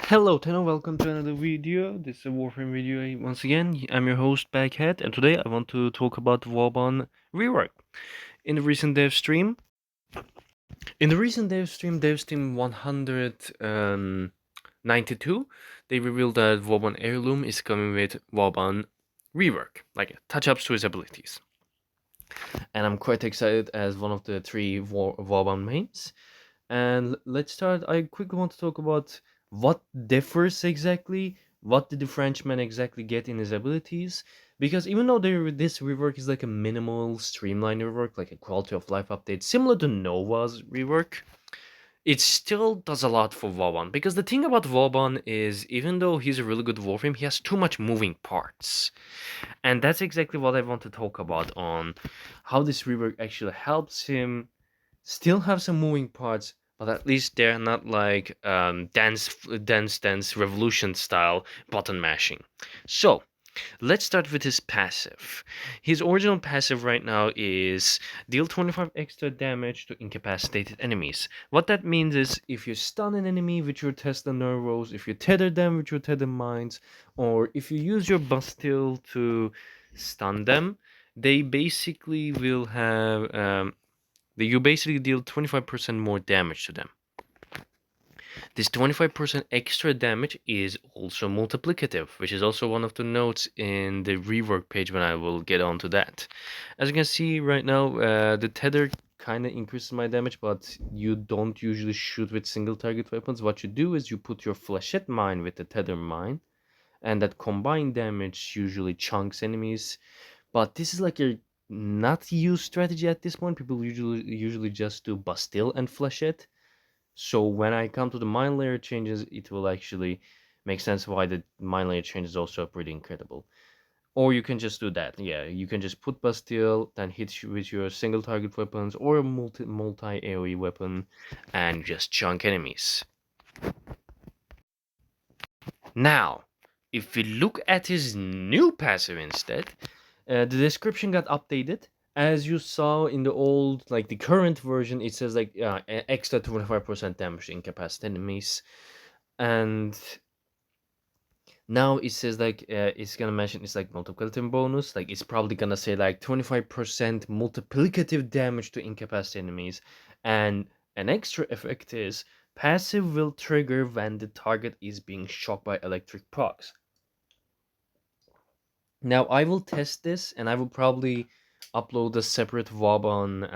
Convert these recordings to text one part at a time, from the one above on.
Hello, Tenno, welcome to another video. This is a Warframe video once again. I'm your host, Baghead, and today I want to talk about Vauban rework. In the recent dev stream, devstream 192, they revealed that Vauban Heirloom is coming with Vauban rework, like touch-ups to his abilities. And I'm quite excited as one of the three Vauban mains. And let's start. I quickly want to talk about what differs exactly, what did the Frenchman exactly get in his abilities. Because even though this rework is like a minimal, streamlined rework, like a quality of life update, similar to Nova's rework, it still does a lot for Vauban. Because the thing about Vauban is, even though he's a really good Warframe, he has too much moving parts. And that's exactly what I want to talk about on how this rework actually helps him still have some moving parts, but at least they're not like dance revolution style button mashing. So let's start with his passive. His original passive right now is deal 25 extra damage to incapacitated enemies. What that means is if you stun an enemy with your Tesla nervos, if you tether them with your tether mines, or if you use your Bastille to stun them, they basically will have you basically deal 25% more damage to them. This 25% extra damage is also multiplicative, which is also one of the notes in the rework page when I will get onto that. As you can see right now, the tether kind of increases my damage, but you don't usually shoot with single target weapons. What you do is you put your flechette mine with the tether mine, and that combined damage usually chunks enemies. But this is like a not used strategy at this point. People usually just do Bastille and Flechette. So when I come to the mine layer changes, it will actually make sense why the mine layer change is also pretty incredible. Or you can just do that. Yeah, you can just put Bastille, then hit with your single target weapons or a multi AoE weapon, and just chunk enemies. Now, if we look at his new passive instead, the description got updated. As you saw in the old, like the current version, it says like extra 25% damage to incapacitated enemies, and now it says like it's gonna mention it's like multiplicative bonus. Like it's probably gonna say like 25% multiplicative damage to incapacitated enemies, and an extra effect is passive will trigger when the target is being shocked by electric procs. Now I will test this, and I will probably upload a separate Vauban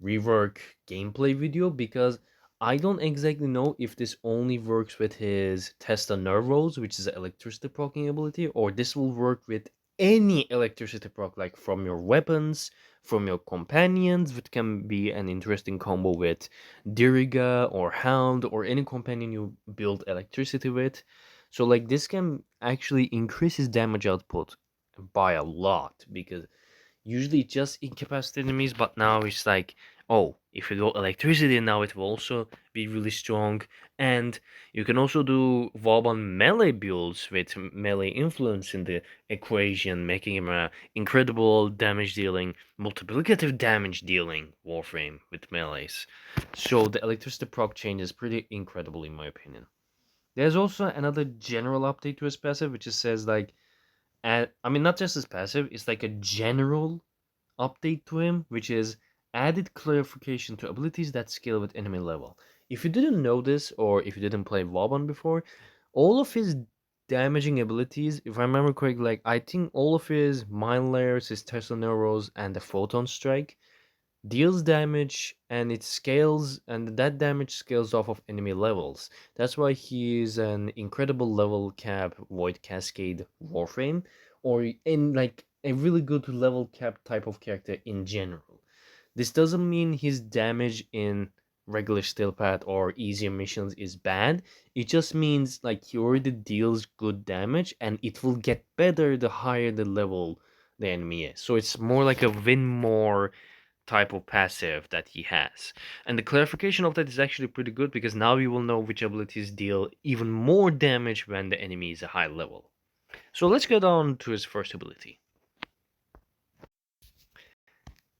rework gameplay video because I don't exactly know if this only works with his Testa Nervos, which is an electricity proccing ability, or this will work with any electricity proc, like from your weapons, from your companions, which can be an interesting combo with Diriga or Hound or any companion you build electricity with. So like this can actually increase his damage output by a lot because usually just incapacitate enemies, but now it's like, oh, if you go electricity now it will also be really strong. And you can also do Vauban melee builds with melee influence in the equation, making him a incredible damage dealing, multiplicative damage dealing Warframe with melees. So the electricity proc change is pretty incredible in my opinion. There's also another general update to his passive, which just says like, I mean, not just his passive, it's like a general update to him, which is added clarification to abilities that scale with enemy level. If you didn't know this, or if you didn't play Vauban before, all of his damaging abilities, if I remember correctly, like I think all of his Mind Layers, his Tesla Neuros, and the Photon Strike deals damage, and it scales, and that damage scales off of enemy levels. That's why he is an incredible level cap Void Cascade Warframe, or in like a really good level cap type of character in general. This doesn't mean his damage in regular steel path or easier missions is bad. It just means like he already deals good damage, and it will get better the higher the level the enemy is. So it's more like a win more type of passive that he has. And the clarification of that is actually pretty good because now you will know which abilities deal even more damage when the enemy is a high level. So let's get on to his first ability.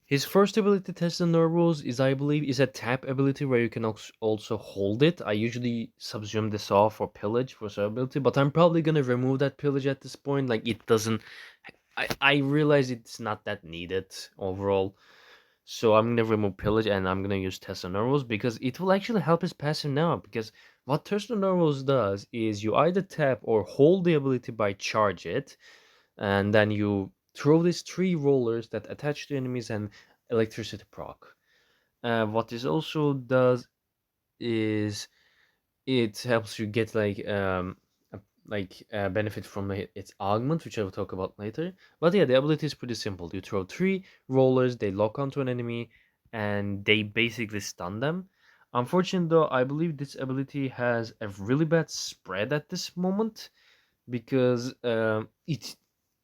His first ability, Test the Nervals, is I believe is a tap ability where you can also hold it. I usually subsume this off for pillage for sub ability, but I'm probably gonna remove that pillage at this point. Like it doesn't. I realize it's not that needed overall. So I'm gonna remove pillage and I'm gonna use Test the Nervals because it will actually help his passive now. Because what Test the Nervals does is you either tap or hold the ability by charge it, and then you throw these three rollers that attach to enemies and electricity proc. What this also does is it helps you get like benefit from its augment, which I will talk about later. But yeah, the ability is pretty simple. You throw three rollers, they lock onto an enemy, and they basically stun them. Unfortunately, though, I believe this ability has a really bad spread at this moment because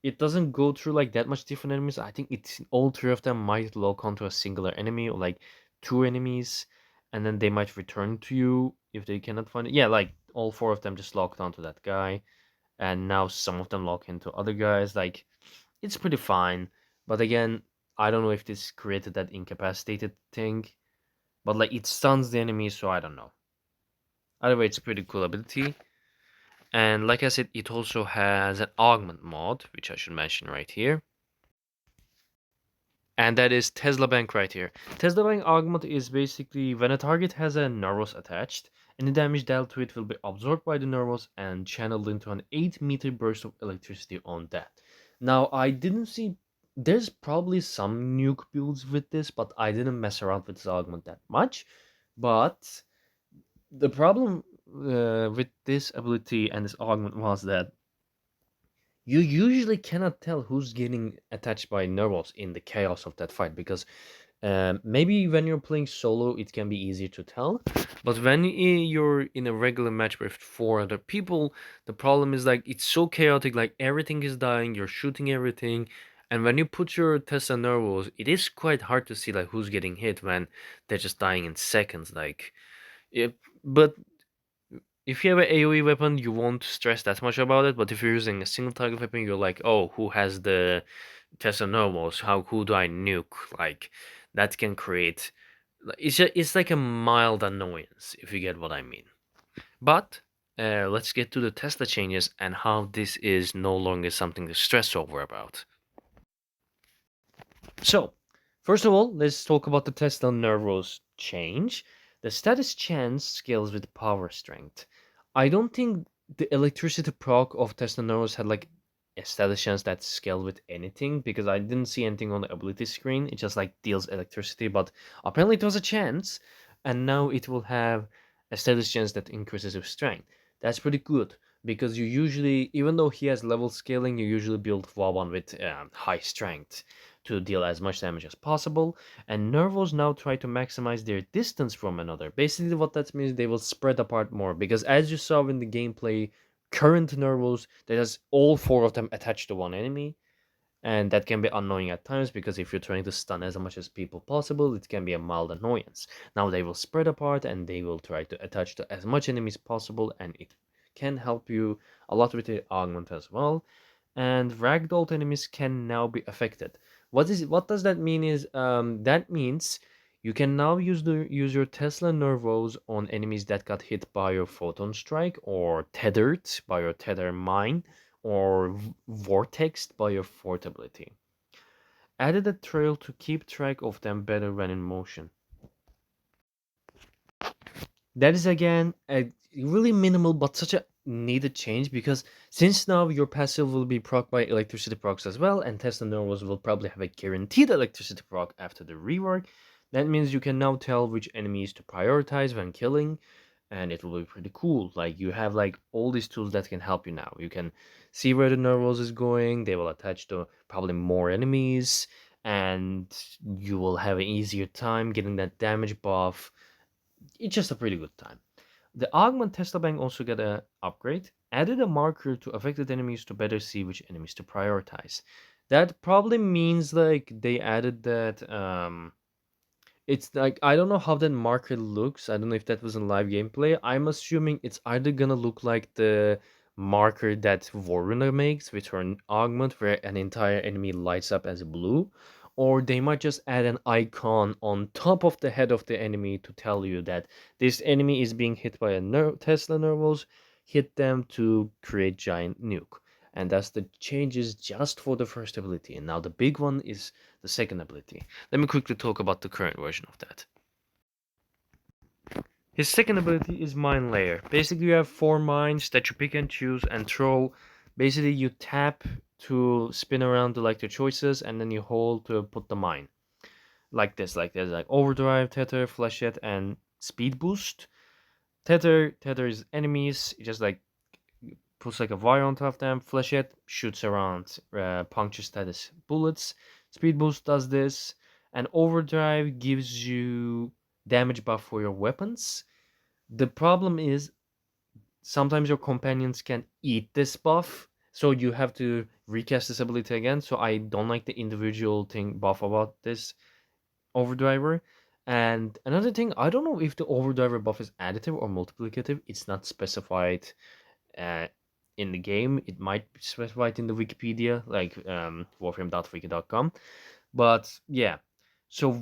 it doesn't go through like that much different enemies. I think it's all three of them might lock onto a singular enemy or like two enemies, and then they might return to you if they cannot find it. Yeah, like all four of them just locked onto that guy, and now some of them lock into other guys. Like it's pretty fine, but again, I don't know if this created that incapacitated thing, but like it stuns the enemy, so I don't know. Either way, it's a pretty cool ability. And like I said, it also has an augment mod, which I should mention right here. And that is Tesla Bank right here. Tesla Bank augment is basically when a target has a nervous attached, any damage dealt to it will be absorbed by the nervous and channeled into an 8-meter burst of electricity on that. Now, I didn't see. There's probably some nuke builds with this, but I didn't mess around with this augment that much. But the problem with this ability and this augment was that you usually cannot tell who's getting attached by nervals in the chaos of that fight because maybe when you're playing solo it can be easier to tell, but when you're in a regular match with four other people, the problem is like it's so chaotic, like everything is dying, you're shooting everything, and when you put your Tesla nervals, it is quite hard to see like who's getting hit when they're just dying in seconds. Like, if, but if you have an AoE weapon, you won't stress that much about it. But if you're using a single target weapon, you're like, oh, who has the Tesla normals? Who do I nuke? Like that can create. It's like a mild annoyance if you get what I mean. But let's get to the Tesla changes and how this is no longer something to stress over about. So, first of all, let's talk about the Tesla Nervos change. The status chance scales with power strength. I don't think the electricity proc of Tesla Nervos had like a status chance that scaled with anything because I didn't see anything on the ability screen. It just like deals electricity, but apparently it was a chance, and now it will have a status chance that increases with strength. That's pretty good because you usually, even though he has level scaling, you usually build Vauban with high strength to deal as much damage as possible, and Nervos now try to maximize their distance from another. Basically, what that means, they will spread apart more, because as you saw in the gameplay, current Nervos, that has all four of them attached to one enemy, and that can be annoying at times because if you're trying to stun as much as people possible, it can be a mild annoyance. Now they will spread apart and they will try to attach to as much enemies possible, and it can help you a lot with the augment as well. And ragdolled enemies can now be affected. What does that mean is that means you can now use your Tesla Nervos on enemies that got hit by your photon strike or tethered by your tether mine or vortexed by your fort ability. Added a trail to keep track of them better when in motion. That is again a really minimal but such a needed change because since now your passive will be proc by electricity procs as well, and Tesla Nervos will probably have a guaranteed electricity proc after the rework, that means you can now tell which enemies to prioritize when killing, and it will be pretty cool. Like you have like all these tools that can help you now. You can see where the Nervos is going, they will attach to probably more enemies, and you will have an easier time getting that damage buff. It's just a pretty good time. The Augment Tesla Bank also got a upgrade, added a marker to affected enemies to better see which enemies to prioritize. That probably means like they added that it's like I don't know how that marker looks. I don't know if that was in live gameplay. I'm assuming it's either gonna look like the marker that Warrunner makes with her augment where an entire enemy lights up as blue, or they might just add an icon on top of the head of the enemy to tell you that this enemy is being hit by a Tesla nervos, hit them to create giant nuke. And that's the changes just for the first ability. And now the big one is the second ability. Let me quickly talk about the current version of that. His second ability is Mine Layer. Basically, you have 4 mines that you pick and choose and throw. Basically, you tap to spin around to like the choices, and then you hold to put the mine. Like there's like Overdrive, Tether, Flechette, and Speed Boost. Tether is enemies. It just like puts like a wire on top of them. Flechette shoots around puncture status bullets. Speed Boost does this, and Overdrive gives you damage buff for your weapons. The problem is sometimes your companions can eat this buff, so you have to recast this ability again. So I don't like the individual thing buff about this overdriver. And another thing, I don't know if the overdriver buff is additive or multiplicative. It's not specified uh, in the game. It might be specified in the Wikipedia, like warframe.wiki.com. But yeah, so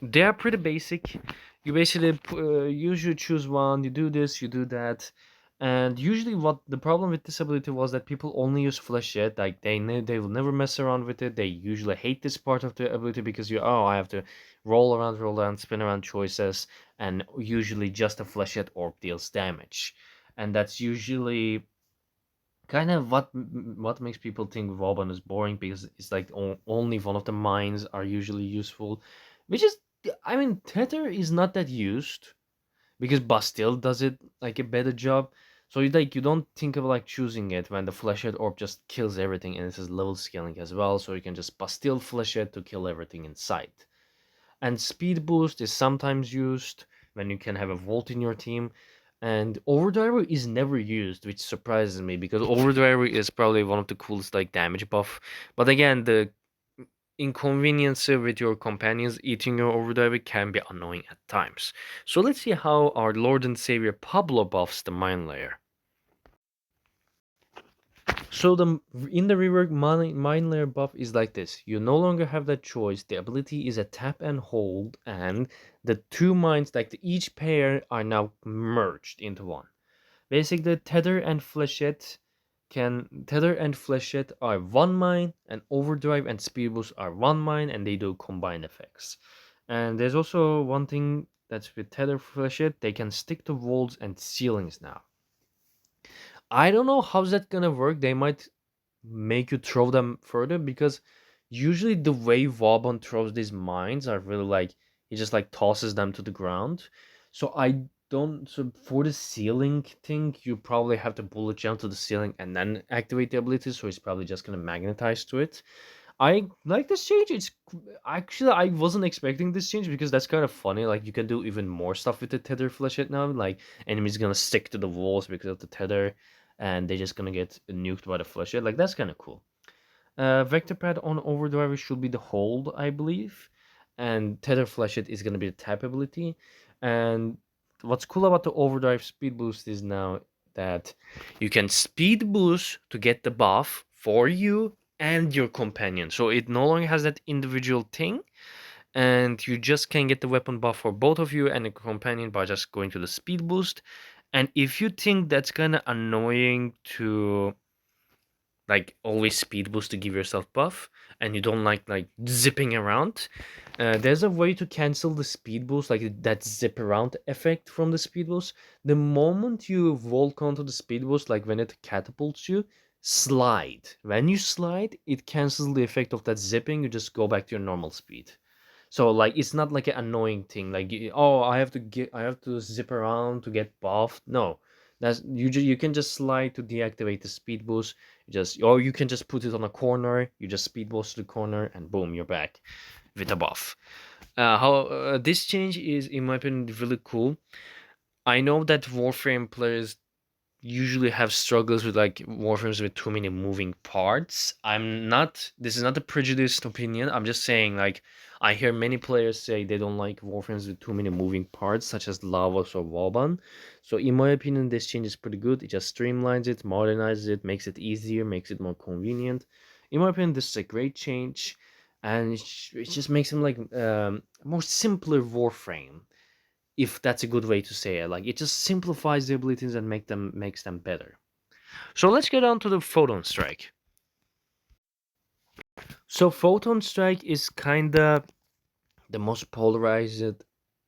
they are pretty basic. You basically usually choose one, you do this, you do that. And usually what the problem with this ability was that people only use Flechette, like they will never mess around with it. They usually hate this part of the ability because I have to roll around, spin around choices, and usually just a Flechette orb deals damage. And that's usually kind of what makes people think Vauban is boring, because it's like only one of the mines are usually useful, which is, I mean, Tether is not that used because Bastille does it like a better job. So you don't think of like choosing it when the Flechette orb just kills everything, and it says level scaling as well, so you can just Bastille Flechette to kill everything in sight. And speed boost is sometimes used when you can have a Volt in your team. And Overdriver is never used, which surprises me because Overdriver is probably one of the coolest like damage buff. But again, the inconvenience with your companions eating your Overdriver can be annoying at times. So let's see how our Lord and Savior Pablo buffs the Mine Layer. So in the rework mine layer buff is like this. You no longer have that choice. The ability is a tap and hold, and the two mines, like each pair, are now merged into one. Basically, Tether and Flechette are one mine, and Overdrive and Speed Boost are one mine, and they do combined effects. And there's also one thing that's with Tether Flechette, they can stick to walls and ceilings now. I don't know how's that gonna work. They might make you throw them further, because usually the way Vauban throws these mines are really like he just like tosses them to the ground. So I don't. So for the ceiling thing, you probably have to bullet jump to the ceiling and then activate the ability. So it's probably just gonna magnetize to it. I like this change. It's actually, I wasn't expecting this change because that's kind of funny. Like you can do even more stuff with the tether flashlight now. Like enemies gonna stick to the walls because of the tether, and they're just gonna get nuked by the flashlight. Like that's kind of cool. Vector pad on overdrive should be the hold, I believe, and tether flashlight is gonna be the tap ability. And what's cool about the overdrive speed boost is now that you can speed boost to get the buff for you and your companion. So it no longer has that individual thing, and you just can get the weapon buff for both of you and the companion by just going to the speed boost. And if you think that's kind of annoying to like always speed boost to give yourself buff, and you don't like zipping around, there's a way to cancel the speed boost, like that zip around effect from the speed boost. The moment you vault onto the speed boost, like when it catapults you, slide. When you slide, it cancels the effect of that zipping. You just go back to your normal speed. So like it's not like an annoying thing. Like oh, I have to zip around to get buffed. No, you can just slide to deactivate the speed boost. Or you can just put it on a corner. You just speed boost to the corner, and boom, you're back with a buff. How this change is, in my opinion, really cool. I know that Warframe players usually have struggles with like Warframes with too many moving parts. This is not a prejudiced opinion. I'm just saying, like, I hear many players say they don't like Warframes with too many moving parts, such as Lavos or Vauban. So in my opinion, this change is pretty good. It just streamlines it, modernizes it, makes it easier, makes it more convenient. In my opinion, this is a great change. and it just makes him like a more simpler Warframe, if that's a good way to say it. Like it just simplifies the abilities and makes them better. So let's get on to the Photon Strike. So Photon Strike is kinda the most polarized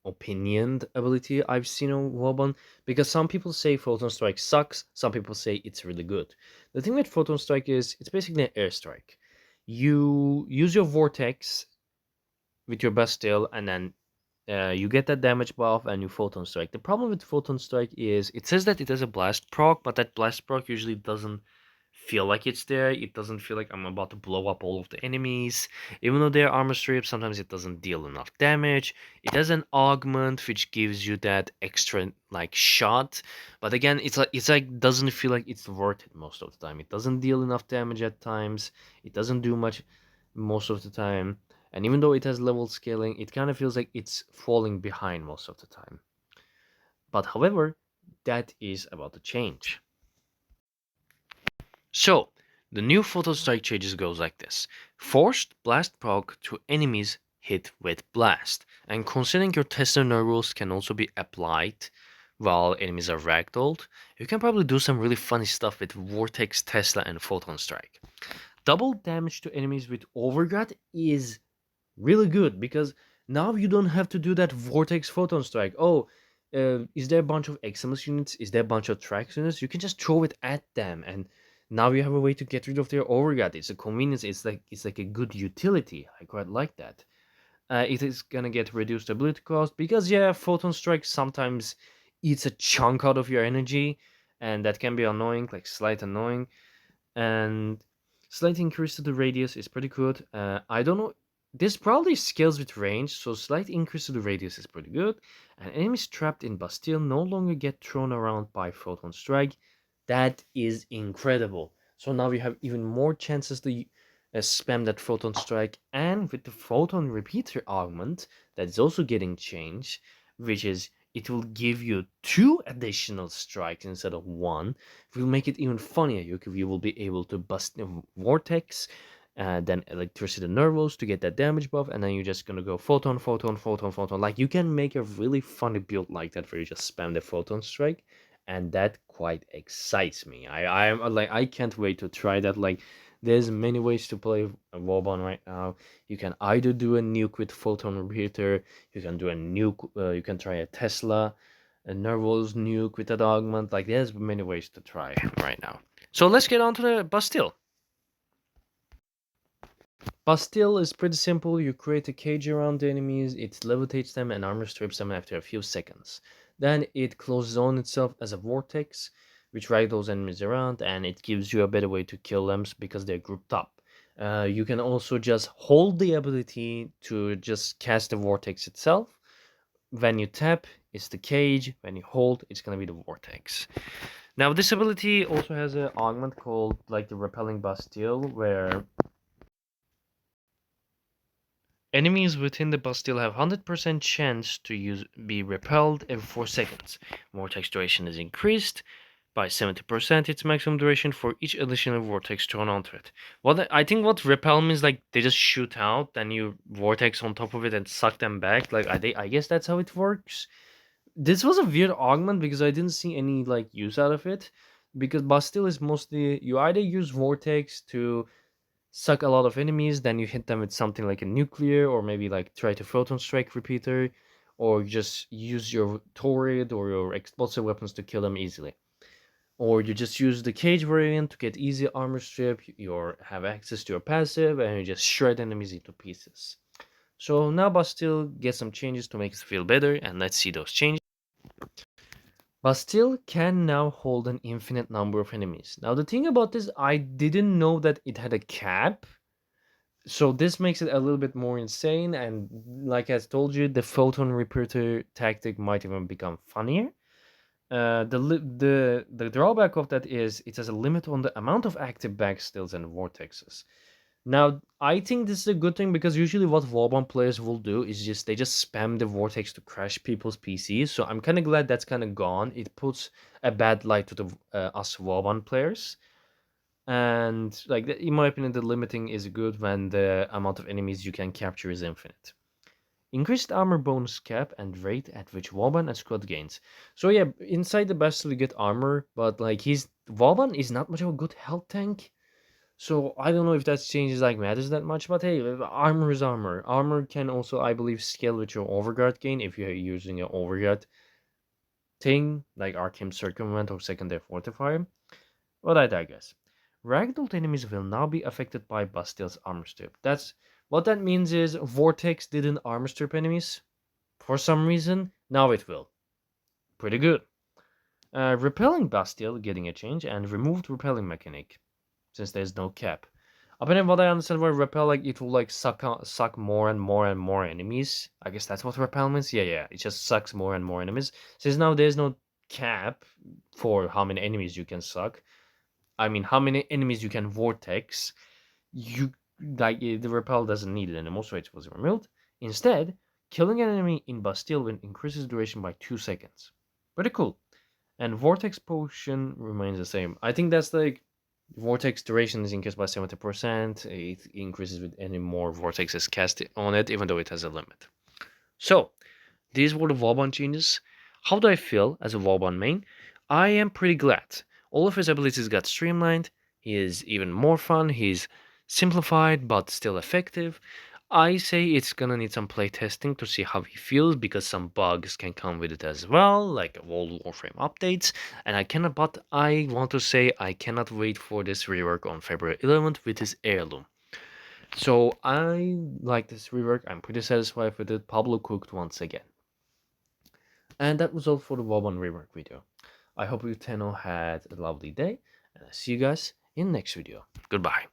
opinioned ability I've seen on Vauban, because some people say Photon Strike sucks, some people say it's really good. The thing with Photon Strike is it's basically an airstrike. You use your vortex with your Bastille, and then you get that damage buff and you Photon Strike. The problem with Photon Strike is it says that it has a blast proc, but that blast proc usually doesn't feel like it's there. It doesn't feel like I'm about to blow up all of the enemies. Even though they're armor strips, sometimes it doesn't deal enough damage. It has an augment which gives you that extra like shot, but again, it's like doesn't feel like it's worth it most of the time. It doesn't deal enough damage at times. It doesn't do much most of the time. And even though it has level scaling, it kind of feels like it's falling behind most of the time. But however, that is about to change. So, the new Photo Strike changes goes like this. Forced blast proc to enemies hit with blast. And considering your Tesla rules can also be applied while enemies are ragdolled, you can probably do some really funny stuff with Vortex, Tesla, and Photon Strike. Double damage to enemies with Overgrad is really good, because now you don't have to do that Vortex Photon Strike. Oh, is there a bunch of Eximus units? Is there a bunch of Trax units? You can just throw it at them, and now you have a way to get rid of their overguard. It's a convenience. It's like a good utility. I quite like that. It is gonna get reduced ability cost, because yeah, Photon Strike sometimes eats a chunk out of your energy, and that can be annoying, like slight annoying. And slight increase to the radius is pretty good. I don't know. This probably scales with range, so slight increase to the radius is pretty good. And enemies trapped in Bastille no longer get thrown around by Photon Strike. That is incredible. So now you have even more chances to spam that Photon Strike, and with the Photon Repeater augment that is also getting changed, which is it will give you two additional strikes instead of one. It will make it even funnier. You will be able to bust the Vortex, then Electricity Nervos to get that damage buff, and then you're just gonna go Photon, Photon, Photon, Photon. Like you can make a really funny build like that where you just spam the Photon Strike, and that quite excites me. I can't wait to try that. Like there's many ways to play Vauban right now. You can either do a nuke with Photon Repeater, you can do a nuke, you can try a Tesla, a Nervos nuke with that augment. Like there's many ways to try right now. So let's get on to the Bastille. Bastille is pretty simple. You create a cage around the enemies, it levitates them and armor strips them after a few seconds. Then it closes on itself as a vortex, which ride those enemies around, and it gives you a better way to kill them because they're grouped up. You can also just hold the ability to just cast the vortex itself. When you tap, it's the cage. When you hold, it's gonna be the vortex. Now, this ability also has an augment called like the Repelling Bastille, where enemies within the Bastille have 100% chance to be repelled every 4 seconds. Vortex duration is increased by 70% its maximum duration for each additional vortex thrown onto it. I think what repel means, like they just shoot out, then you vortex on top of it and suck them back. Like I guess that's how it works. This was a weird augment because I didn't see any like use out of it. Because Bastille is mostly you either use vortex to suck a lot of enemies, then you hit them with something like a nuclear, or maybe like try to Photon Strike repeater, or just use your torrid or your explosive weapons to kill them easily. Or you just use the cage variant to get easy armor strip, you have access to your passive, and you just shred enemies into pieces. So now Bastille gets some changes to make it feel better, and let's see those changes. Bastille can now hold an infinite number of enemies. Now the thing about this, I didn't know that it had a cap, so this makes it a little bit more insane, and like I told you, the photon repeater tactic might even become funnier. The drawback of that is it has a limit on the amount of active backstills and vortexes. Now, I think this is a good thing, because usually what Vauban players will do is they just spam the vortex to crash people's PCs. So I'm kind of glad that's kind of gone. It puts a bad light to the us Vauban players. And like in my opinion, the limiting is good when the amount of enemies you can capture is infinite. Increased armor bonus cap and rate at which Vauban and squad gains. So yeah, inside the Bastille you get armor, but like Vauban is not much of a good health tank. So I don't know if that changes like matters that much, but hey, armor is armor. Armor can also, I believe, scale with your overguard gain if you're using an overguard thing like Arcane Circumvent or Secondary Fortifier. But I digress. Ragdolled enemies will now be affected by Bastille's armor strip. That's what that means is Vortex didn't armor strip enemies for some reason. Now it will. Pretty good. Repelling Bastille getting a change and removed repelling mechanic since there's no cap. Apparently, what I understand by repel, like it will like suck more and more and more enemies. I guess that's what repel means. Yeah, yeah. It just sucks more and more enemies. Since now there's no cap for how many enemies you can suck. I mean, how many enemies you can vortex. You like the repel doesn't need it anymore, so it was removed. Instead, killing an enemy in Bastille will increases duration by 2 seconds. Pretty cool. And vortex potion remains the same. I think that's like vortex duration is increased by 70%. It increases with any more vortex is cast on it, even though it has a limit. So, these were the Vauban changes. How do I feel as a Vauban main? I am pretty glad. All of his abilities got streamlined. He is even more fun. He's simplified but still effective. I say it's gonna need some playtesting to see how he feels because some bugs can come with it as well, like all Warframe updates. And but I want to say I cannot wait for this rework on February 11th with his heirloom. So I like this rework. I'm pretty satisfied with it. Pablo cooked once again. And that was all for the Vauban rework video. I hope you Tenno had a lovely day, and I'll see you guys in the next video. Goodbye.